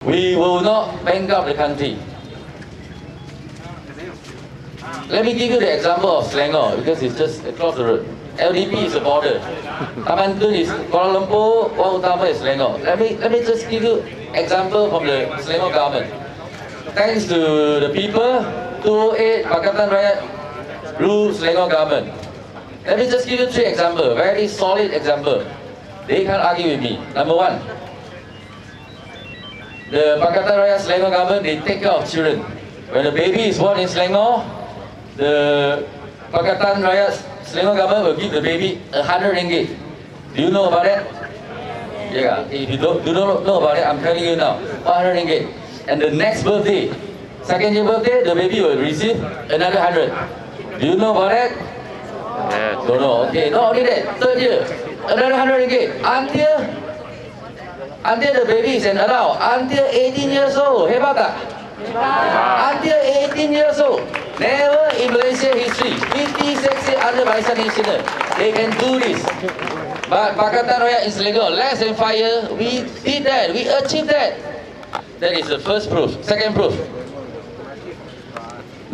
we will not bankrupt the country. Let me give you the example of Selangor because it's just across the road. LDP is the border. Taman Tun is Kuala Lumpur, Wang Utama is Selangor. Let me just give you example from the Selangor government. Thanks to the people, 208 Pakatan Rakyat rule Selangor government. Let me just give you 3 examples, very solid example. They can't argue with me. Number 1, the Pakatan Rakyat Selangor government, they take care of children. When a baby is born in Selangor, the Pakatan Rakyat Selangor government will give the baby 100 ringgit. Do you know about that? Yeah, if you don't know about it, I'm telling you now, 100 ringgit. And the next birthday, second year birthday, the baby will receive another 100. Do you know about that? Yes. Don't know. Okay, not only that, third year, another 100 ringgit. Until the baby is an adult, until 18 years old. Hebat tak? Until 18 years old. Never in Malaysia history, 56 years under Barisan Nasional, they can do this. But Pakatan Rakyat in Selangor, less than 5 years, we did that, we achieved that. That is the first proof. Second proof.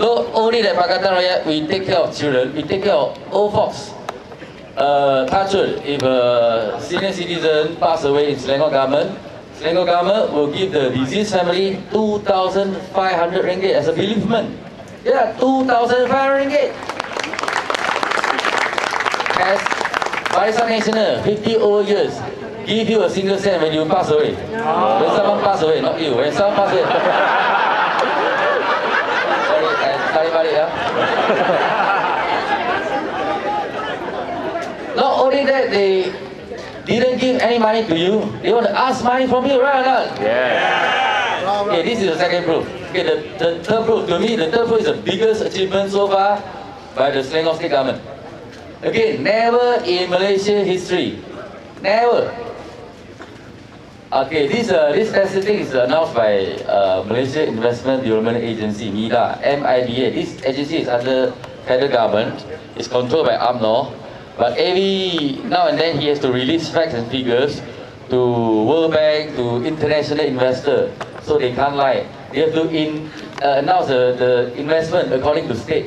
Not only that Pakatan Rakyat, we take care of children, we take care of old folks. Touch wood, if a senior citizen pass away in Selangor government will give the deceased family 2,500 ringgit as a bereavement. Yeah, 2,500 ringgit. As Barisan Nasional, 50 over years, give you a single cent when you pass away. When someone pass away, not you. When someone pass away. Sorry, tarik balik ya. Not only that, they didn't give any money to you. They want to ask money from you, right or not? Yeah. Okay, this is the second proof. Okay, the third proof, to me, the third proof is the biggest achievement so far by the Selangor State Government. Again, never in Malaysia history. Never. Okay, this statistic is announced by Malaysia Investment Development Agency, MIDA, MIDA. This agency is under federal government. It's controlled by UMNO. But every now and then he has to release facts and figures to World Bank, to international investors, so they can't lie. They have to announce the investment according to state.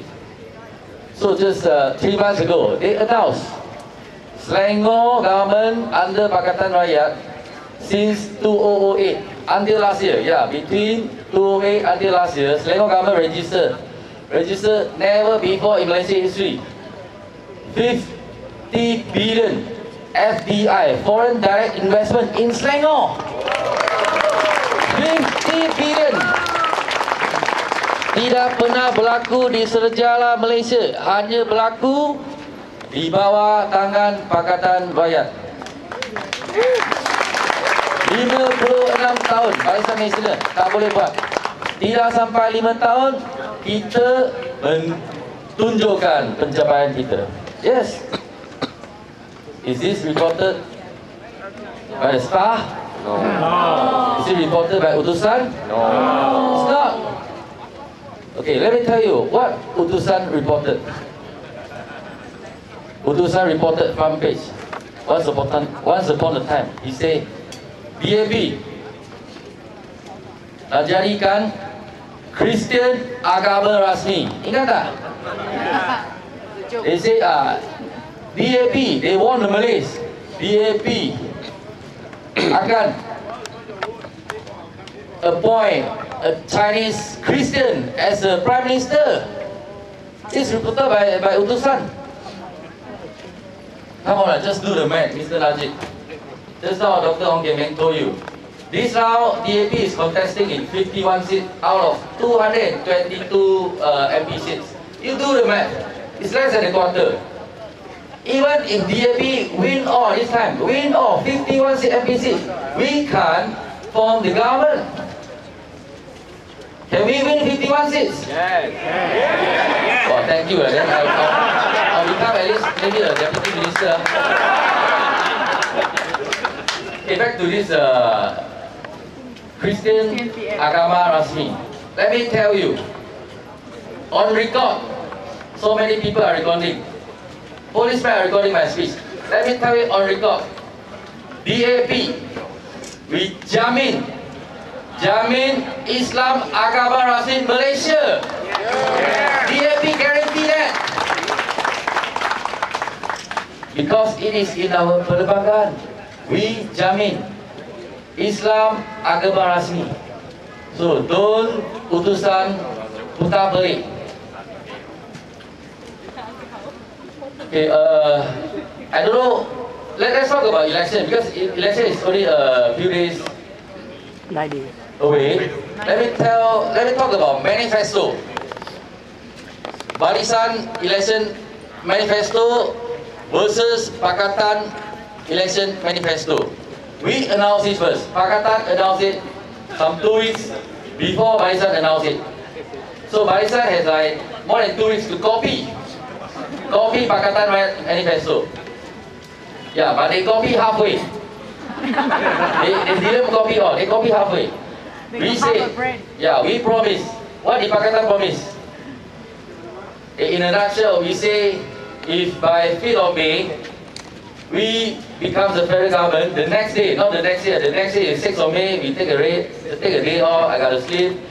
So just 3 months ago, they announced Selangor government under Pakatan Rakyat since 2008 until last year. Yeah, between 2008 until last year, Selangor government registered never before in Malaysia history 50 billion FDI, foreign direct investment in Selangor. 50 billion. Tidak pernah berlaku di sejarah Malaysia, hanya berlaku di bawah tangan Pakatan Rakyat. 56 tahun Barisan Nasional tak boleh buat. Tidak sampai 5 tahun kita menunjukkan pencapaian kita. Yes. Is this reported by the Star? No. Is it reported by Utusan? No. It's not. Okay, let me tell you what Utusan reported. Utusan reported front page. Once upon a time, he said, BAP nak jadikan Kristian agama rasmi. Ingat tak? They say, BAP, they warn the Malays. BAP akan appoint a Chinese Christian as a Prime Minister. This reported by Utusan. Come on, just do the math, Mr. Najib. Just now Dr. Ong Kian Meng told you. This round, DAP is contesting in 51 seats out of 222 MP seats. You do the math. It's less than a quarter. Even if DAP win all this time, win all 51 MP seats, we can't form the government. Can we win 51 seats? Yes. Well, thank you. Then I'll become at least maybe a deputy minister. Okay, back to this Kristian agama rasmi. Let me tell you, on record, so many people are recording. Policemen are recording my speech. Let me tell you on record, DAP, we jamin Jamin Islam Agama Rasmi Malaysia. DAP guarantee that. Because it is in our perlembagaan. We jamin Islam Agama Rasmi. So don't utusan putar balik. Okay, I don't know. Let's talk about election because election is only a few days away. Let me talk about manifesto. Barisan election manifesto versus Pakatan election manifesto. We announced it first. Pakatan announced it some 2 weeks before Barisan announced it. So Barisan has like more than 2 weeks to copy Pakatan manifesto. Yeah, but they copy halfway. They didn't copy all. They copy halfway. We say, yeah, we promise. What did Pakatan promise? In a nutshell, we say, if by 5th of May, we become the federal government, the next day, not the next year, the next day is 6th of May, we take a day off, I gotta sleep.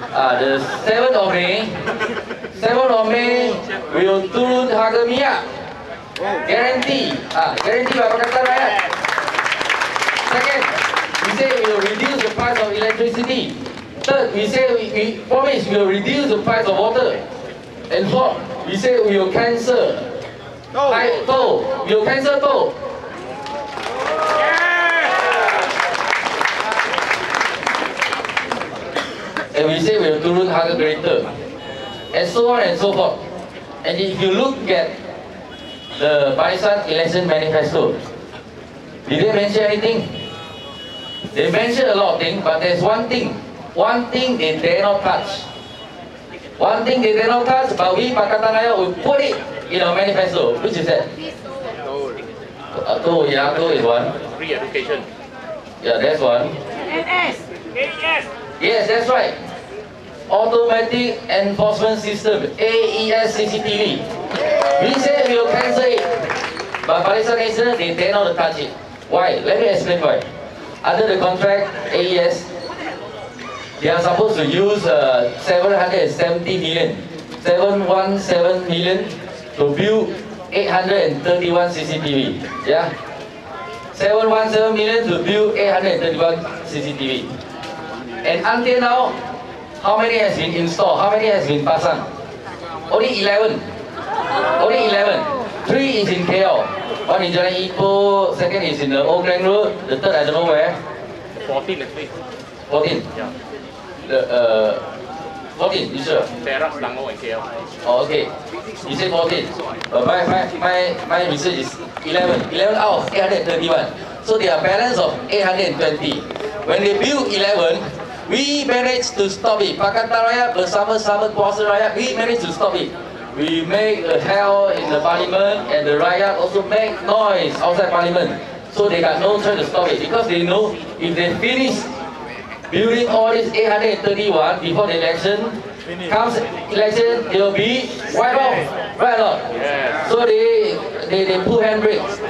The 7th of May, we will turun harga minyak. Guarantee by Pakatan Rakyat. Second, we say we will reduce the price of electricity. Third, we say we promise we will reduce the price of water. And fourth, we say we will cancel toll. We will cancel toll. And we say we will turun harga kereta. And so on and so forth. And if you look at the Barisan election manifesto, did they mention anything? They mentioned a lot of things, but there's one thing they dare not touch. One thing they dare not touch, but we Pakatan Rakyat will put it in our manifesto. Which is that? Toll is one. Free education. Yeah, that's one. AES. Yes, that's right. Automatic Enforcement System, AES CCTV. We say we will cancel it, but Barisan Nasional, they dare not touch it. Why? Let me explain why. Under the contract, AES, they are supposed to use 717 million to build 831 CCTV. Yeah, 717 million to build 831 CCTV. And until now, how many has been installed? How many has been pasang? Only 11. Only 11. 3 is in KL. One in Jalan Ipoh, second is in the Old Grand Road, the third I don't know where. 14 actually. 14? Yeah. 14, you sure? Perak, Selangor and KL. Oh, okay. You say 14. My research is 11. 11 out of 831. So they are balance of 820. When they build 11, we managed to stop it. Pakatan Rakyat bersama-sama kuasa rakyat, we managed to stop it. We make a hell in the parliament, and the rakyat also make noise outside parliament. So they got no choice to stop it, because they know if they finish building all this 831 before the election, comes election, they will be wiped off. Right or not? Yes. So they pull handbrakes.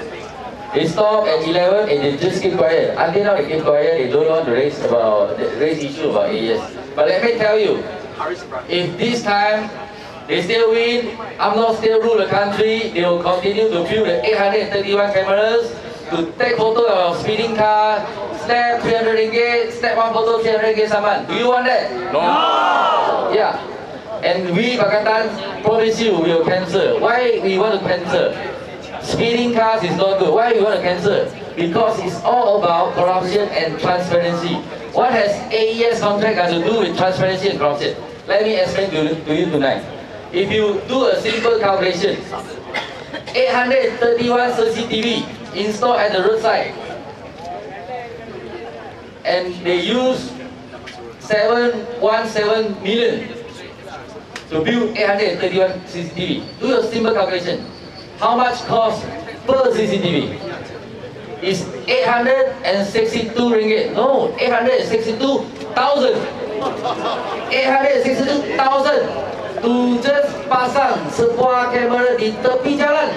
They stop at 11 and they just keep quiet. Until now they keep quiet, they don't want to raise issue about AES. But let me tell you, if this time they still win, UMNO still rule the country, they will continue to build the 831 cameras, to take photo of speeding car, snap 300 ringgit, snap one photo 300 ringgit saman. Do you want that? No. Yeah. And we Pakatan promise you we will cancel. Why we want to cancel? Speeding cars is not good. Why we want to cancel? Because it's all about corruption and transparency. What has AES contract got to do with transparency and corruption? Let me explain to you tonight. If you do a simple calculation, 831 CCTV installed at the roadside, and they use 717 million to build 831 CCTV. Do a simple calculation. How much cost per CCTV? Is 862 ringgit? No, 862,000. 862,000 to just pasang sebuah kamera di tepi jalan.